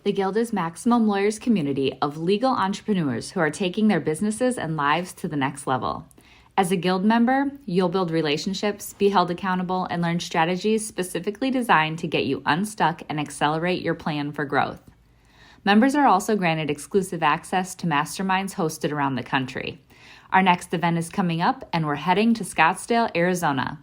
The Guild is Maximum Lawyers' community of legal entrepreneurs who are taking their businesses and lives to the next level. As a Guild member, you'll build relationships, be held accountable, and learn strategies specifically designed to get you unstuck and accelerate your plan for growth. Members are also granted exclusive access to masterminds hosted around the country. Our next event is coming up, and we're heading to Scottsdale, Arizona.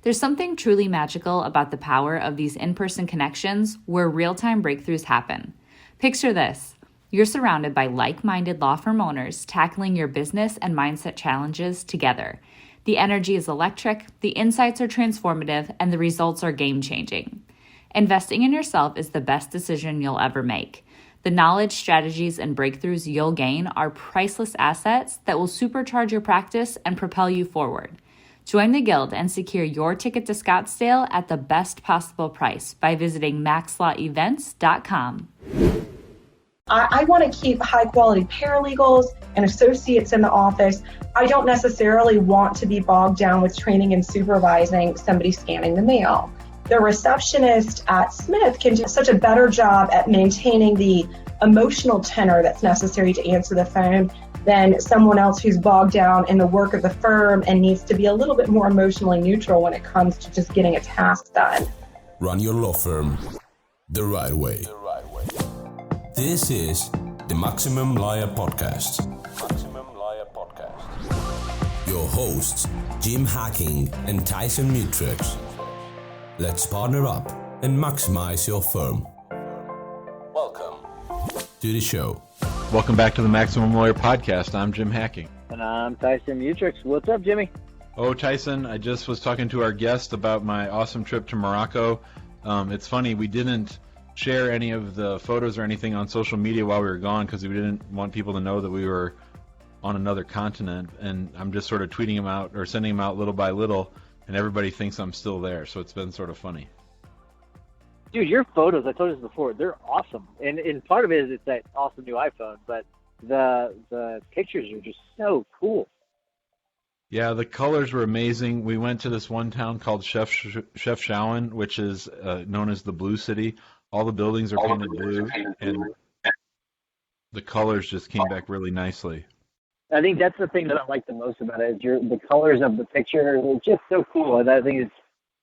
There's something truly magical about the power of these in-person connections where real-time breakthroughs happen. Picture this. You're surrounded by like-minded law firm owners tackling your business and mindset challenges together. The energy is electric, the insights are transformative, and the results are game-changing. Investing in yourself is the best decision you'll ever make. The knowledge, strategies, and breakthroughs you'll gain are priceless assets that will supercharge your practice and propel you forward. Join the Guild and secure your ticket to Scottsdale at the best possible price by visiting maxlawevents.com. I want to keep high quality paralegals and associates in the office. I don't necessarily want to be bogged down with training and supervising somebody scanning the mail. The receptionist at Smith can do such a better job at maintaining the emotional tenor that's necessary to answer the phone than someone else who's bogged down in the work of the firm and needs to be a little bit more emotionally neutral when it comes to just getting a task done. Run your law firm the right way. This is the Maximum Lawyer Podcast. Your hosts, Jim Hacking and Tyson Mutrux. Let's partner up and maximize your firm. Welcome to the show. Welcome back to the Maximum Lawyer Podcast. I'm Jim Hacking. And I'm Tyson Mutrux. What's up, Jimmy? Oh, Tyson, I just was talking to our guest about my awesome trip to Morocco. It's funny, we didn't share any of the photos or anything on social media while we were gone because we didn't want people to know that we were on another continent, and I'm just sort of tweeting them out or sending them out little by little, and everybody thinks I'm still there, so it's been sort of funny. Dude, your photos, I told you this before, they're awesome. And part of it is it's that awesome new iPhone, but the pictures are just so cool. Yeah, the colors were amazing. We went to this one town called Chefchaouen, which is known as the Blue City. All the buildings are painted blue, and the colors just came back really nicely. I think that's the thing that I like the most about it is the colors of the picture are just so cool. And I think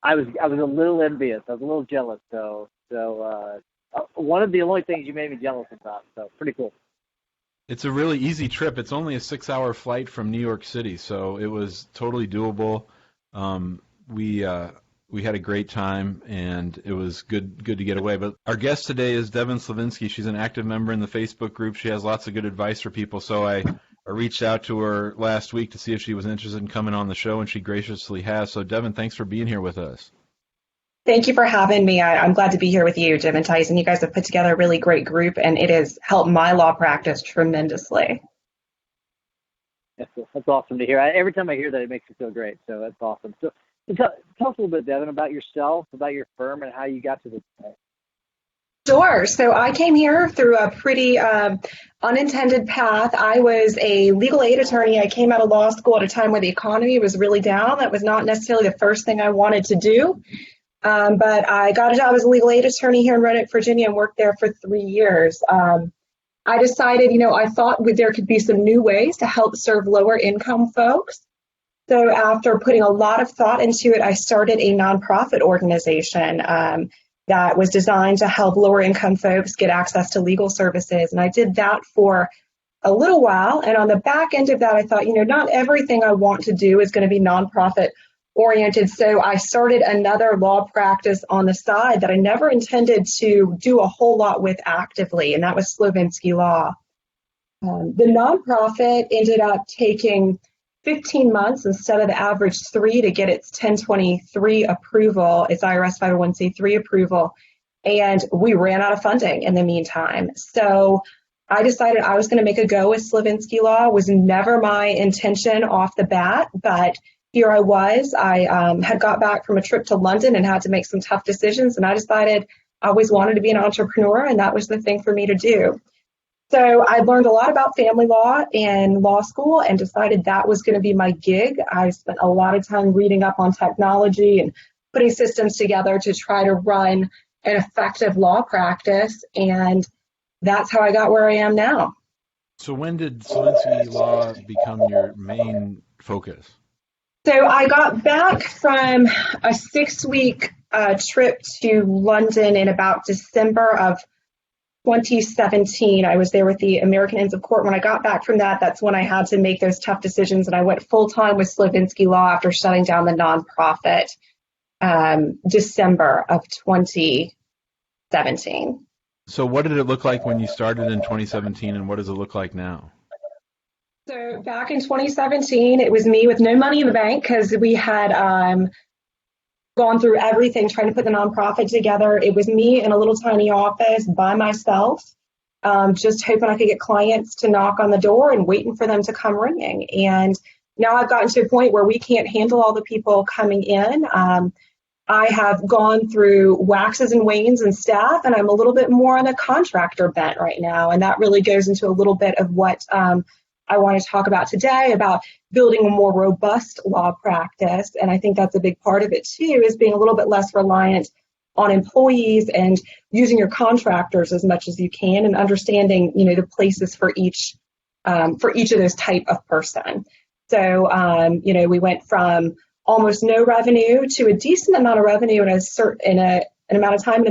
I was a little envious. I was a little jealous. So one of the only things you made me jealous about. So pretty cool. It's a really easy trip. It's only a 6-hour flight from New York City, so it was totally doable. We had a great time, and it was good to get away. But our guest today is Devin Slavinsky. She's an active member in the Facebook group. She has lots of good advice for people, so I reached out to her last week to see if she was interested in coming on the show, and she graciously has. So, Devin, thanks for being here with us. Thank you for having me. I'm glad to be here with you, Jim and Tyson. You guys have put together a really great group, and it has helped my law practice tremendously. That's awesome to hear. Every time I hear that, it makes me feel great. So that's awesome. So tell us a little bit, Devin, about yourself, about your firm, and how you got to this point. Sure. So I came here through a pretty unintended path. I was a legal aid attorney. I came out of law school at a time where the economy was really down. That was not necessarily the first thing I wanted to do. But I got a job as a legal aid attorney here in Roanoke, Virginia, and worked there for 3 years. I decided, I thought there could be some new ways to help serve lower income folks. So after putting a lot of thought into it, I started a nonprofit organization that was designed to help lower income folks get access to legal services. And I did that for a little while. And on the back end of that, I thought, not everything I want to do is going to be nonprofit oriented. So I started another law practice on the side that I never intended to do a whole lot with actively, and that was Slavinsky Law. The nonprofit ended up taking 15 months instead of the average 3 to get its 1023 approval, its IRS 501c3 approval, and we ran out of funding in the meantime. So I decided I was going to make a go with Slavinsky Law. It was never my intention off the bat, but here I was. I had got back from a trip to London and had to make some tough decisions, and I decided I always wanted to be an entrepreneur, and that was the thing for me to do. So I learned a lot about family law in law school and decided that was going to be my gig. I spent a lot of time reading up on technology and putting systems together to try to run an effective law practice. And that's how I got where I am now. So when did Selinsky Law become your main focus? So I got back from a 6-week trip to London in about December of 2017. I was there with the American Inns of Court. When I got back from that, that's when I had to make those tough decisions, and I went full-time with Slavinsky Law after shutting down the nonprofit December of 2017. So what did it look like when you started in 2017, and what does it look like now? So back in 2017, it was me with no money in the bank because we had gone through everything trying to put the nonprofit together. It was me in a little tiny office by myself, just hoping I could get clients to knock on the door and waiting for them to come ringing. And now I've gotten to a point where we can't handle all the people coming in. I have gone through waxes and wanes and staff, and I'm a little bit more on a contractor bent right now. And that really goes into a little bit of what I want to talk about today, about building a more robust law practice. And I think that's a big part of it too, is being a little bit less reliant on employees and using your contractors as much as you can, and understanding, the places for each of those type of person. So, we went from almost no revenue to a decent amount of revenue in an amount of time.